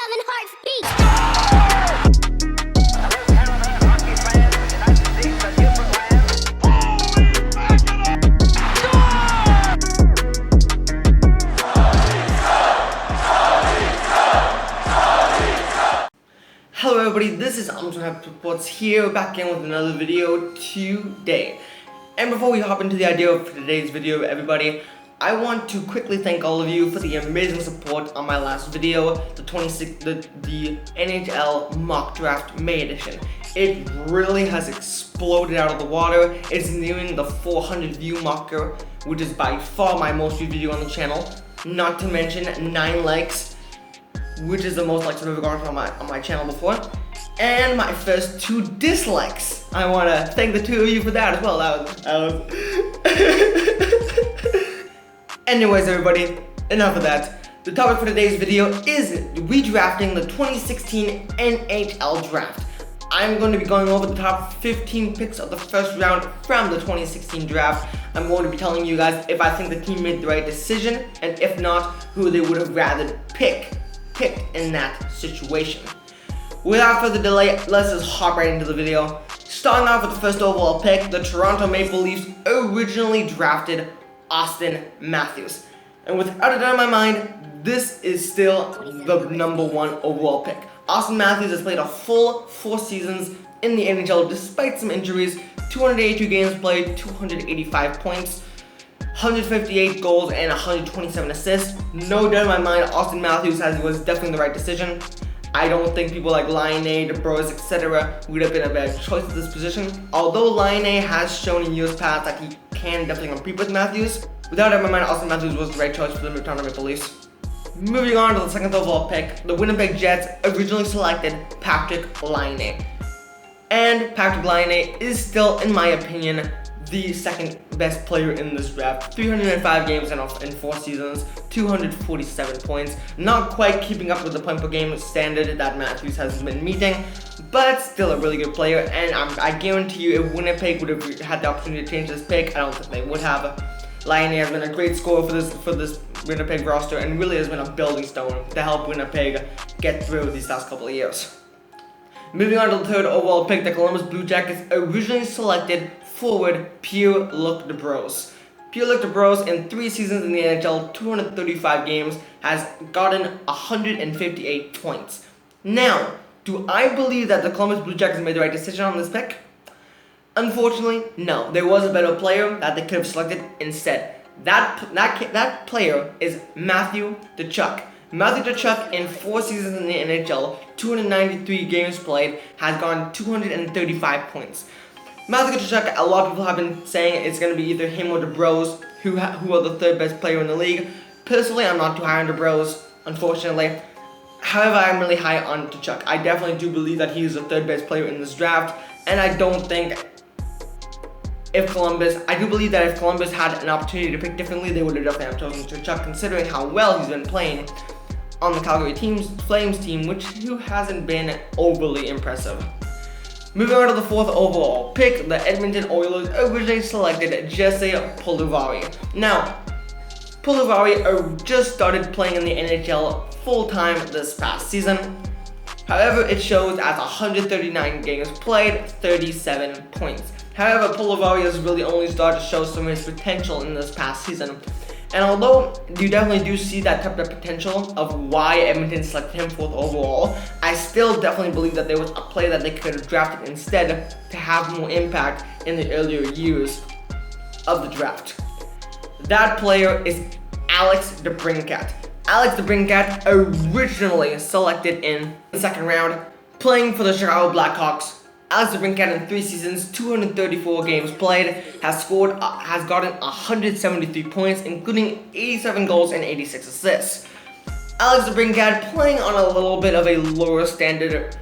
Kevin Hart's beat. Hello everybody, this is Armstrong Hyper Sports here, back again with another video today. And before we hop into the idea of today's video, everybody, I want to quickly thank all of you for the amazing support on my last video, the NHL Mock Draft May Edition. It really has exploded out of the water. It's nearing the 400 view marker, which is by far my most viewed video on the channel. Not to mention 9 likes, which is the most likes I've ever gotten on my channel before, and my first 2 dislikes. I want to thank the 2 of you for that as well. That was Anyways, everybody, enough of that. The topic for today's video is redrafting the 2016 NHL Draft. I'm going to be going over the top 15 picks of the first round from the 2016 draft. I'm going to be telling you guys if I think the team made the right decision, and if not, who they would have rather picked in that situation. Without further delay, let's just hop right into the video. Starting off with the first overall pick, the Toronto Maple Leafs originally drafted Austin Matthews. And without a doubt in my mind, this is still the #1 overall pick. Austin Matthews has played a full 4 seasons in the NHL despite some injuries, 282 games played, 285 points, 158 goals and 127 assists. No doubt in my mind, Austin Matthews was definitely the right decision. I don't think people like Laine, Dupr, etc. would have been a bad choice at this position. Although Laine has shown in years past that he can definitely compete with Matthews, without doubt in my mind, Austin Matthews was the right choice for the Toronto Maple Leafs. Moving on to the second overall pick, the Winnipeg Jets originally selected Patrik Laine. And Patrik Laine is still, in my opinion, the second best player in this draft. 305 games in 4 seasons, 247 points. Not quite keeping up with the point per game standard that Matthews has been meeting, but still a really good player. And I guarantee you, if Winnipeg would have had the opportunity to change this pick, I don't think they would have. Laine has been a great scorer for this Winnipeg roster and really has been a building stone to help Winnipeg get through these last couple of years. Moving on to the third overall pick, the Columbus Blue Jackets originally selected forward Pierre-Luc Dubois. Pierre-Luc Dubois in 3 seasons in the NHL, 235 games, has gotten 158 points. Now, do I believe that the Columbus Blue Jackets made the right decision on this pick? Unfortunately, no. There was a better player that they could have selected instead. That player is Matthew Tkachuk. Matthew Tkachuk in 4 seasons in the NHL, 293 games played, has gotten 235 points. Matthew Tkachuk, a lot of people have been saying it's going to be either him or Dubois, who are the 3rd best player in the league. Personally, I'm not too high on Dubois, unfortunately. However, I'm really high on Tkachuk. I definitely do believe that he is the 3rd best player in this draft, and I do believe that if Columbus had an opportunity to pick differently, they would have definitely chosen Tkachuk, considering how well he's been playing on the Calgary Flames team, who hasn't been overly impressive. Moving on to the 4th overall pick, the Edmonton Oilers originally selected Jesse Puljujarvi. Now, Puljujarvi just started playing in the NHL full-time this past season. However, it shows as 139 games played, 37 points. However, Puljujarvi has really only started to show some of his potential in this past season. And although you definitely do see that type of potential of why Edmonton selected him 4th overall, I still definitely believe that there was a player that they could have drafted instead to have more impact in the earlier years of the draft. That player is Alex Dupr Cat. Alex Dupr Cat originally selected in the 2nd round, playing for the Chicago Blackhawks. Alex Dupr Cat in 3 seasons, 234 games played, has gotten 173 points, including 87 goals and 86 assists. Alex Dupr Cat playing on a little bit of a lower standard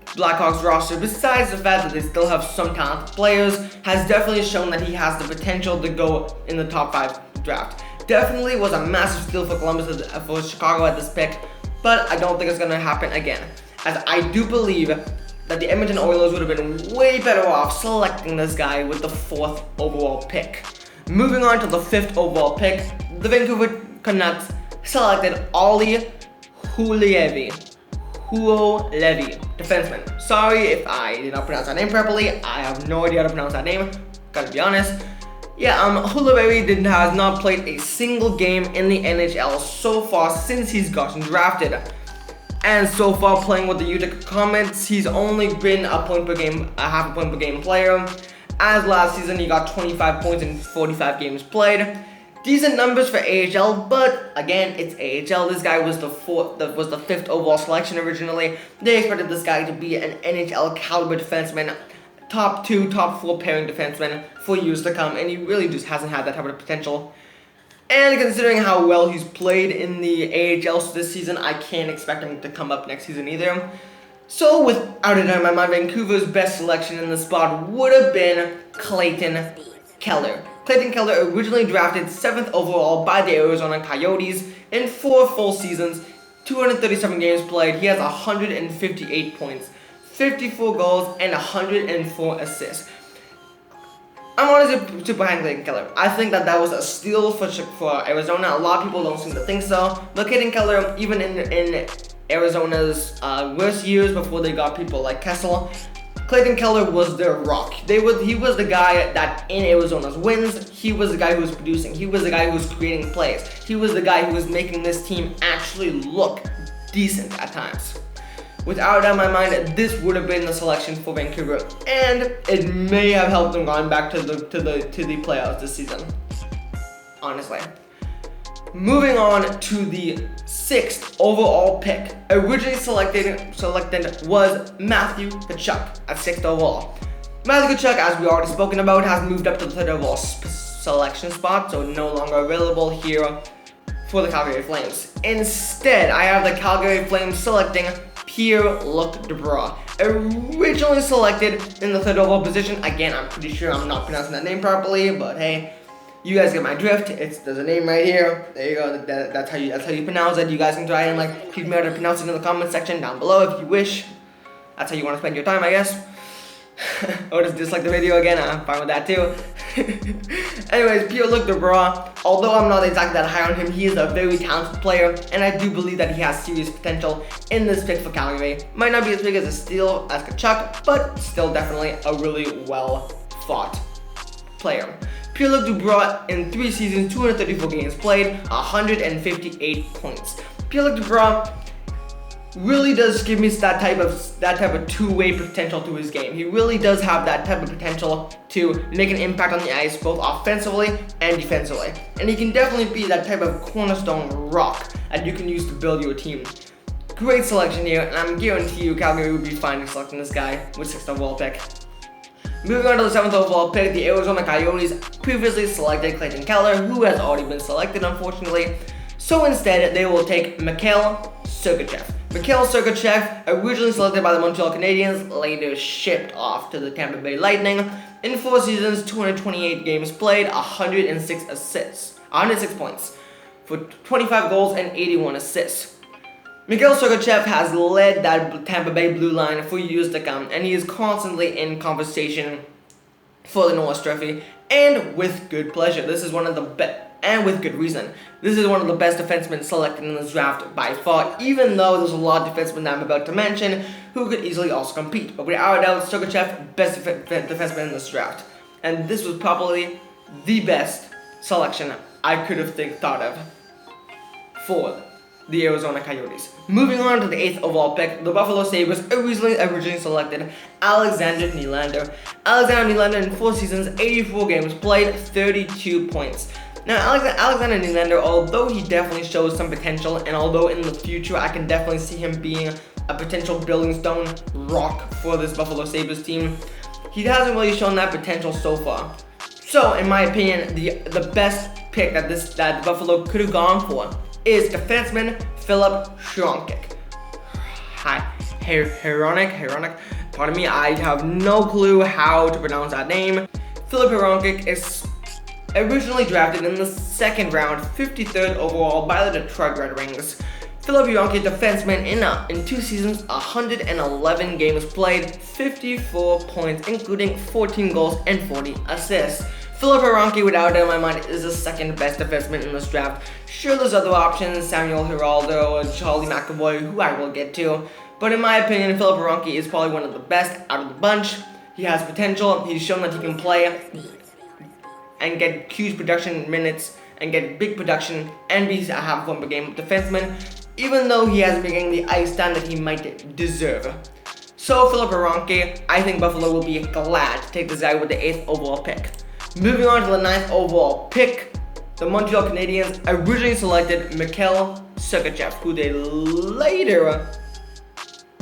Blackhawks roster, besides the fact that they still have some talented players, has definitely shown that he has the potential to go in the top 5 draft. Definitely was a massive steal for Columbus, for Chicago at this pick, but I don't think it's going to happen again, as I do believe that the Edmonton Oilers would have been way better off selecting this guy with the 4th overall pick. Moving on to the 5th overall pick, the Vancouver Canucks selected Olli Juolevi. Levy, defenseman. Sorry if I did not pronounce that name properly. I have no idea how to pronounce that name, gotta be honest. Yeah, Levy has not played a single game in the NHL so far since he's gotten drafted. And so far playing with the Utica Comets, he's only been a half a point per game player. As last season, he got 25 points in 45 games played. Decent numbers for AHL, but again, it's AHL. This guy was the fifth overall selection originally. They expected this guy to be an NHL caliber defenseman, top 2, top 4 pairing defenseman for years to come, and he really just hasn't had that type of potential. And considering how well he's played in the AHL this season, I can't expect him to come up next season either. So without a doubt in my mind, Vancouver's best selection in the spot would have been Clayton Keller. Clayton Keller originally drafted 7th overall by the Arizona Coyotes in 4 full seasons, 237 games played. He has 158 points, 54 goals, and 104 assists. I'm honestly super high on Clayton Keller. I think that was a steal for Arizona. A lot of people don't seem to think so. But Clayton Keller, even in Arizona's worst years before they got people like Kessel, Clayton Keller was their rock. He was the guy that in Arizona's wins, he was the guy who was producing. He was the guy who was creating plays. He was the guy who was making this team actually look decent at times. Without a doubt in my mind, this would have been the selection for Vancouver, and it may have helped them going back to the playoffs this season. Honestly. Moving on to the 6th overall pick. Originally selected was Matthew Tkachuk at 6th overall. Matthew Tkachuk, as we already spoken about, has moved up to the 3rd overall selection spot, so no longer available here for the Calgary Flames. Instead, I have the Calgary Flames selecting Pierre-Luc Dubois. Originally selected in the 3rd overall position. Again, I'm pretty sure I'm not pronouncing that name properly, but hey, you guys get my drift. There's a name right here. There you go. That's how you pronounce it. You guys can try and teach me how to pronounce it in the comment section down below if you wish. That's how you want to spend your time, I guess. Or just dislike the video again. I'm fine with that too. Anyways, Pierre-Luc Dubois. Although I'm not exactly that high on him, he is a very talented player, and I do believe that he has serious potential in this pick for Calgary. Might not be as big as a steal as Tkachuk, but still definitely a really well fought player. Pierre-Luc Dubois in 3 seasons, 234 games played, 158 points. Pierre-Luc Dubois really does give me that type of two-way potential to his game. He really does have that type of potential to make an impact on the ice, both offensively and defensively. And he can definitely be that type of cornerstone rock that you can use to build your team. Great selection here, and I'm guarantee you Calgary will be fine selecting this guy with 6th overall pick. Moving on to the 7th overall pick, the Arizona Coyotes previously selected Clayton Keller, who has already been selected, unfortunately. So instead, they will take Mikhail Sergachev. Mikhail Sergachev, originally selected by the Montreal Canadiens, later shipped off to the Tampa Bay Lightning. In 4 seasons, 228 games played, 106 points, for 25 goals and 81 assists. Mikhail Sergachev has led that Tampa Bay blue line for years to come, and he is constantly in conversation for the Norris Trophy, and with good pleasure. This is one of the best, and with good reason. This is one of the best defensemen selected in this draft by far, even though there's a lot of defensemen that I'm about to mention who could easily also compete. But without a doubt, Sergachev, best defenseman in this draft. And this was probably the best selection I could have thought of for the Arizona Coyotes. Moving on to the 8th overall pick, the Buffalo Sabres originally selected Alexander Nylander. Alexander Nylander in 4 seasons, 84 games played, 32 points. Now, Alexander Nylander, although he definitely shows some potential, and although in the future I can definitely see him being a potential building stone rock for this Buffalo Sabres team, he hasn't really shown that potential so far. So, in my opinion, the best pick that Buffalo could have gone for is defenseman Filip Hronek. Hronek. Pardon me, I have no clue how to pronounce that name. Filip Hronek is originally drafted in the 2nd round, 53rd overall by the Detroit Red Wings. Filip Hronek, defenseman in 2 seasons, 111 games played, 54 points, including 14 goals and 40 assists. Filip Hronky, without a doubt in my mind, is the second best defenseman in this draft. Sure, there's other options, Samuel Giraldo and Charlie McAvoy, who I will get to. But in my opinion, Filip Hronky is probably one of the best out of the bunch. He has potential, he's shown that he can play and get huge production minutes and get big production and have fun per game defenseman, even though he hasn't been getting the ice time that he might deserve. So Filip Hronky, I think Buffalo will be glad to take this guy with the 8th overall pick. Moving on to the 9th overall pick, the Montreal Canadiens originally selected Mikhail Sergachev, who they later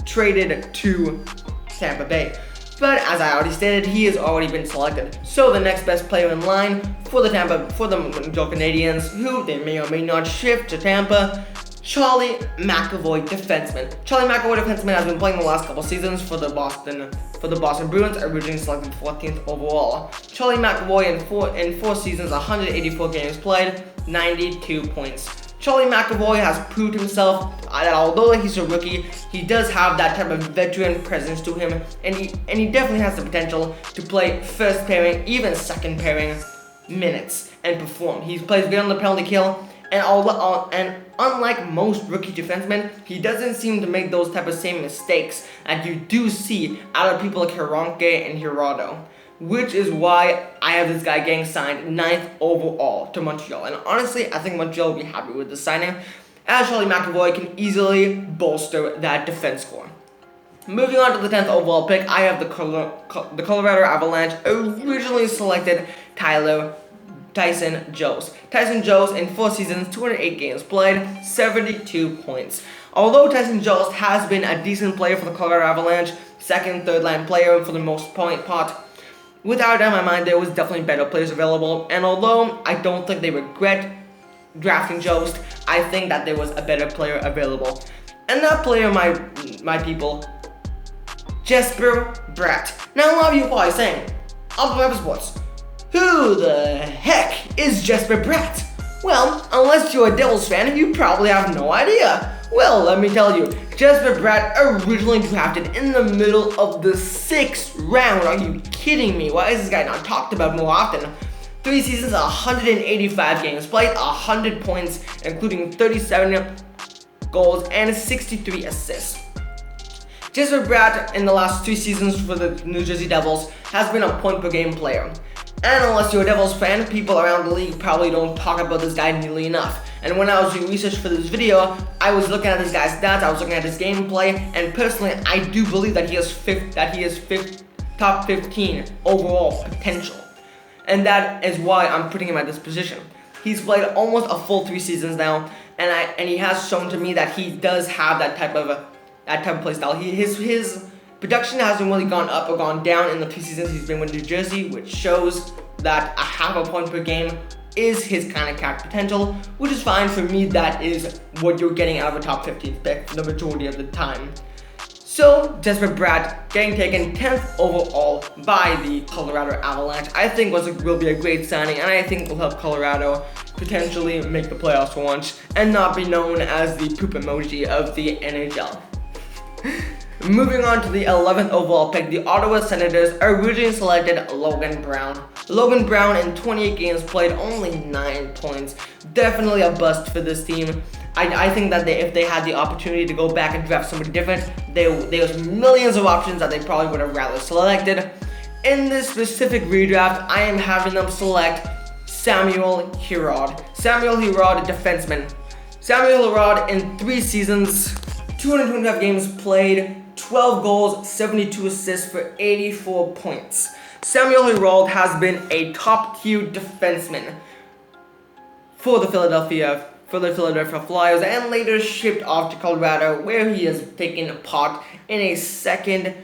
traded to Tampa Bay. But as I already stated, he has already been selected. So the next best player in line for the Montreal Canadiens, who they may or may not shift to Tampa, Charlie McAvoy, defenseman. Charlie McAvoy, defenseman, has been playing the last couple seasons for the Boston Bruins, originally selected 14th overall. Charlie McAvoy in four seasons, 184 games played, 92 points. Charlie McAvoy has proved himself that although he's a rookie, he does have that type of veteran presence to him, and he definitely has the potential to play first pairing, even second pairing minutes and perform. He plays good on the penalty kill, and unlike most rookie defensemen, he doesn't seem to make those type of same mistakes that you do see out of people like Hronky and Giraldo. Which is why I have this guy getting signed 9th overall to Montreal. And honestly, I think Montreal will be happy with the signing, as Charlie McAvoy can easily bolster that defense core. Moving on to the 10th overall pick, I have the Colorado Avalanche originally selected Tyson Jost. Tyson Jost in 4 seasons, 208 games played, 72 points. Although Tyson Jost has been a decent player for the Colorado Avalanche, second, third line player for the most part, without a doubt in my mind, there was definitely better players available, and although I don't think they regret drafting Jost, I think that there was a better player available. And that player, my people, Jesper Bratt. Now a lot of you are probably saying, Untitled Hyper Sports, who the heck is Jesper Bratt? Well, unless you're a Devils fan, you probably have no idea. Well, let me tell you, Jesper Bratt originally drafted in the middle of the 6th round. Are you kidding me? Why is this guy not talked about more often? 3 seasons, 185 games played, 100 points, including 37 goals and 63 assists. Jesper Bratt in the last 3 seasons for the New Jersey Devils has been a point per game player. And unless you're a Devils fan, people around the league probably don't talk about this guy nearly enough. And when I was doing research for this video, I was looking at this guy's stats, I was looking at his gameplay, and personally, I do believe that he has top 15 overall potential. And that is why I'm putting him at this position. He's played almost a full 3 seasons now, and he has shown to me that he does have that type of play style. His production hasn't really gone up or gone down in the 2 seasons he's been with New Jersey, which shows that a half a point per game is his kind of cap potential, which is fine for me. That is what you're getting out of a top 15th pick the majority of the time. So, Jesper Bratt getting taken 10th overall by the Colorado Avalanche, I think will be a great signing, and I think will help Colorado potentially make the playoffs for once and not be known as the poop emoji of the NHL. Moving on to the 11th overall pick, the Ottawa Senators originally selected Logan Brown. Logan Brown in 28 games played, only 9 points. Definitely a bust for this team. I think that if they had the opportunity to go back and draft somebody different, there's millions of options that they probably would have rather selected. In this specific redraft, I am having them select Samuel Girard. Samuel Girard, a defenseman. Samuel Girard in 3 seasons, 225 games played, 12 goals, 72 assists for 84 points. Samuel Girard has been a top-tier defenseman for the Philadelphia Flyers and later shipped off to Colorado, where he has taken part in a second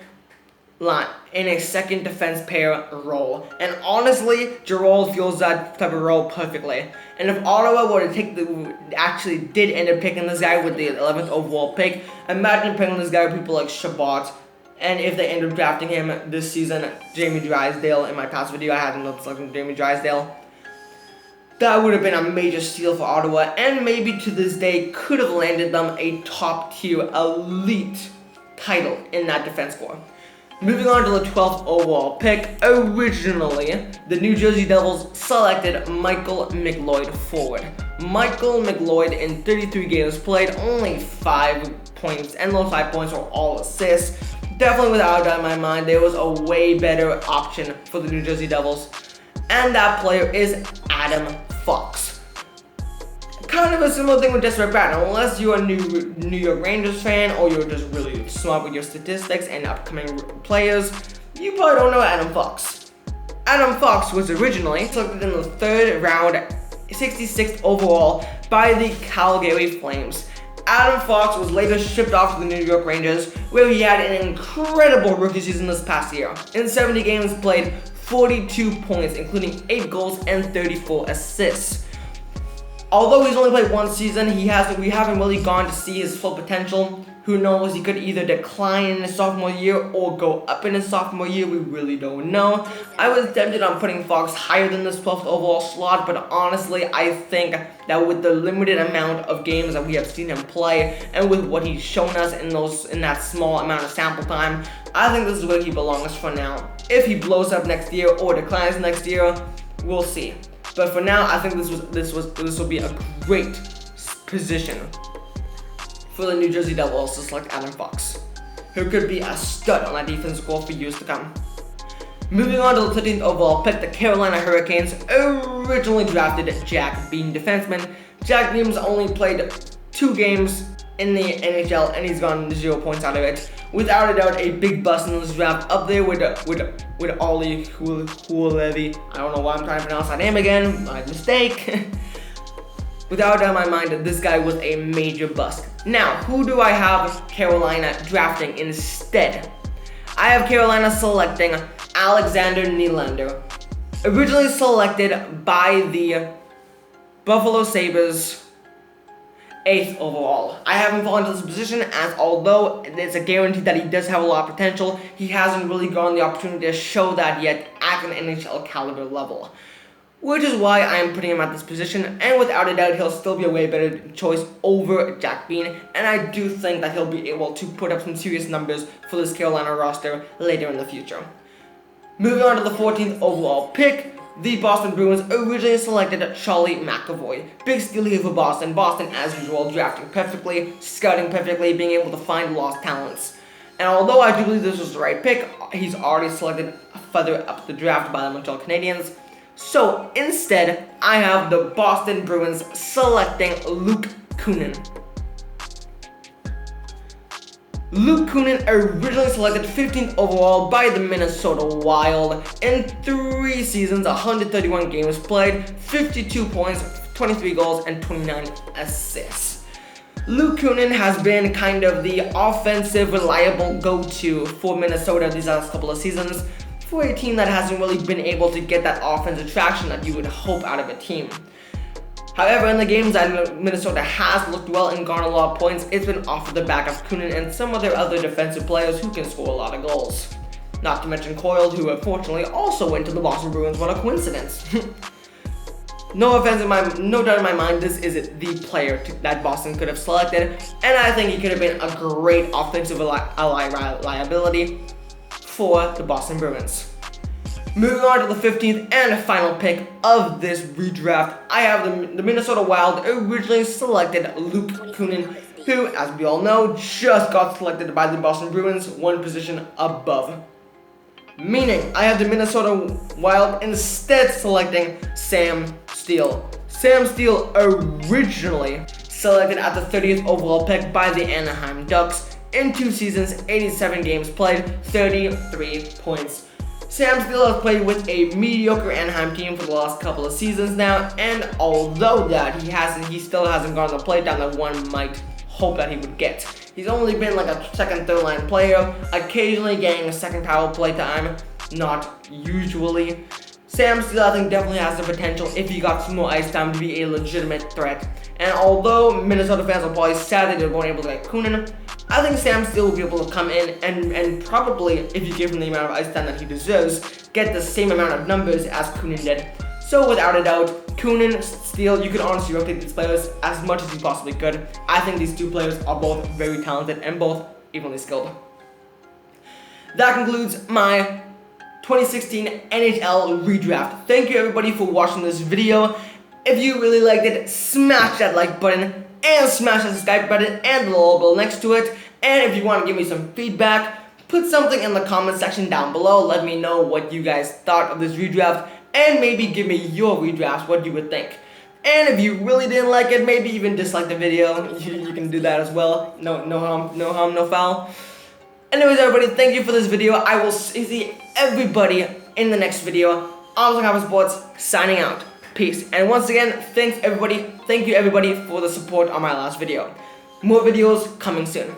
defense pair role. And honestly, Girard fills that type of role perfectly. And if Ottawa were to actually did end up picking this guy with the 11th overall pick, imagine picking this guy with people like Shabbat. And if they end up drafting him this season, Jamie Drysdale. In my past video, I had him selecting Jamie Drysdale. That would have been a major steal for Ottawa, and maybe to this day could have landed them a top-tier elite title in that defense core. Moving on to the 12th overall pick, originally, the New Jersey Devils selected Michael McLeod forward. Michael McLeod in 33 games played, only 5 points, and those 5 points were all assists. Definitely without a doubt in my mind, there was a way better option for the New Jersey Devils, and that player is Adam Fox. Kind of a similar thing with Dupr Cat. Unless you're a New York Rangers fan or you're just really smart with your statistics and upcoming players, you probably don't know Adam Fox. Adam Fox was originally selected in the 3rd round, 66th overall by the Calgary Flames. Adam Fox was later shipped off to the New York Rangers, where he had an incredible rookie season this past year. In 70 games played, 42 points, including 8 goals and 34 assists. Although he's only played 1 season, we haven't really gone to see his full potential. Who knows, he could either decline in his sophomore year or go up in his sophomore year, we really don't know. I was tempted on putting Fox higher than this 12th overall slot, but honestly, I think that with the limited amount of games that we have seen him play, and with what he's shown us in that small amount of sample time, I think this is where he belongs for now. If he blows up next year or declines next year, we'll see. But for now, I think this will be a great position for the New Jersey Devils to select Adam Fox, who could be a stud on that defense score for years to come. Moving on to the 13th overall pick, the Carolina Hurricanes originally drafted Jack Bean, defenseman. Jack Bean's only played 2 games in the NHL and he's gotten 0 points out of it. Without a doubt, a big bust in this draft, up there with Olli Juolevi. I don't know why I'm trying to pronounce that name again, my mistake. Without a doubt in my mind, this guy was a major bust. Now, who do I have Carolina drafting instead? I have Carolina selecting Alexander Nylander, originally selected by the Buffalo Sabres, 8th overall. I haven't fallen into this position, as although it's a guarantee that he does have a lot of potential, he hasn't really gotten the opportunity to show that yet at an NHL caliber level. Which is why I'm putting him at this position, and without a doubt, he'll still be a way better choice over Jack Bean, and I do think that he'll be able to put up some serious numbers for this Carolina roster later in the future. Moving on to the 14th overall pick, the Boston Bruins originally selected Charlie McAvoy. Big steal here for Boston. Boston, as usual, drafting perfectly, scouting perfectly, being able to find lost talents. And although I do believe this was the right pick, he's already selected further up the draft by the Montreal Canadiens. So instead, I have the Boston Bruins selecting Luke Coonan. Luke Coonan originally selected 15th overall by the Minnesota Wild. In 3 seasons, 131 games played, 52 points, 23 goals, and 29 assists. Luke Coonan has been kind of the offensive, reliable go-to for Minnesota these last couple of seasons, for a team that hasn't really been able to get that offensive traction that you would hope out of a team. However, in the games that Minnesota has looked well and garnered a lot of points, it's been off of the back of Coonan and some of their other defensive players who can score a lot of goals. Not to mention Coyle, who unfortunately also went to the Boston Bruins. What a coincidence. No doubt in my mind, this is the player that Boston could have selected, and I think he could have been a great offensive liability for the Boston Bruins. Moving on to the 15th and final pick of this redraft, I have the Minnesota Wild originally selected Luke Coonan, who, as we all know, just got selected by the Boston Bruins, 1 position above. Meaning, I have the Minnesota Wild instead selecting Sam Steele. Sam Steele originally selected at the 30th overall pick by the Anaheim Ducks. In 2 seasons, 87 games played, 33 points. Sam Steele has played with a mediocre Anaheim team for the last couple of seasons now, and although that he still hasn't gotten the play down that one might hope that he would get. He's only been like a second, third line player, occasionally getting a second power play time, not usually. Sam Steele, I think, definitely has the potential, if he got some more ice time, to be a legitimate threat. And although Minnesota fans are probably sad that they weren't able to get Coonan, I think Sam Steele will be able to come in and probably, if you give him the amount of ice time that he deserves, get the same amount of numbers as Coonan did. So without a doubt, Coonan, Steele, you could honestly rotate these players as much as you possibly could. I think these 2 players are both very talented and both evenly skilled. that concludes my 2016 NHL redraft. Thank you everybody for watching this video. If you really liked it, smash that like button and smash that subscribe button and the little bell next to it. And if you want to give me some feedback, put something in the comment section down below. Let me know what you guys thought of this redraft and maybe give me your redrafts, what you would think. And if you really didn't like it, maybe even dislike the video, you can do that as well. No harm, no foul. Anyways, everybody, thank you for this video. I will see everybody in the next video. Armstrong Hyper Sports signing out. Peace. And once again, thank you everybody for the support on my last video. More videos coming soon.